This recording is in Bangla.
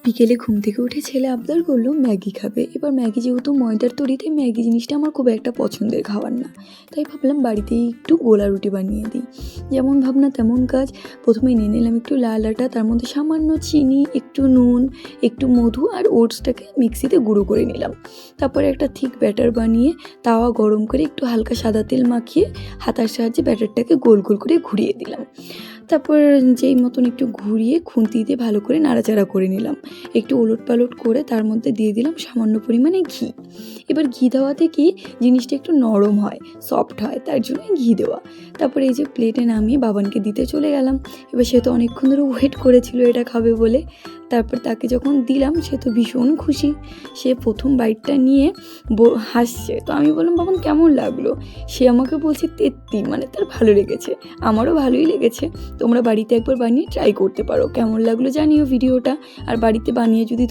বিকেলে ঘুম থেকে উঠে ছেলে আবদার করলো ম্যাগি খাবে। এবার ম্যাগি যেহেতু ময়দার তৈরি, তাই ম্যাগি জিনিসটা আমার খুব একটা পছন্দের খাবার না। তাই ভাবলাম বাড়িতেই একটু গোলা রুটি বানিয়ে দিই। যেমন ভাবনা তেমন কাজ। প্রথমে নিয়ে নিলাম একটু লাল আটা, তার মধ্যে সামান্য চিনি, একটু নুন, একটু মধু আর ওটসটাকে মিক্সিতে গুঁড়ো করে নিলাম। তারপরে একটা থিক ব্যাটার বানিয়ে তাওয়া গরম করে একটু হালকা সাদা তেল মাখিয়ে হাতার সাহায্যে ব্যাটারটাকে গোল গোল করে ঘুরিয়ে দিলাম। তারপর যেই মতন একটু ঘুরিয়ে খুন্তি দিয়ে ভালো করে নাড়াচাড়া করে নিলাম। একটু ওলট পালট করে তার মধ্যে দিয়ে দিলাম সামান্য পরিমাণে ঘি। এবার ঘি দেওয়াতে কি জিনিসটা একটু নরম হয়, সফট হয়, তার জন্য ঘি দেওয়া। তারপরে এই যে প্লেটে নামিয়ে বাবানকে দিতে চলে গেলাম। এবার সে তো অনেকক্ষণ ধরে ওয়েট করেছিল এটা খাবে বলে। তারপর তাকে যখন দিলাম সে তো ভীষণ খুশি। সে প্রথম বাইটটা নিয়ে হাসছে। তো আমি বললাম, বাবান কেমন লাগলো? সে আমাকে বলছে তেত্তি, মানে তার ভালো লেগেছে। আমারও ভালোই লেগেছে। তোমরা বাড়িতে একবার বানিয়ে ট্রাই করতে পারো। কেমন লাগলো জানিও ভিডিওটা। আর বাড়িতে বানিয়ে যদি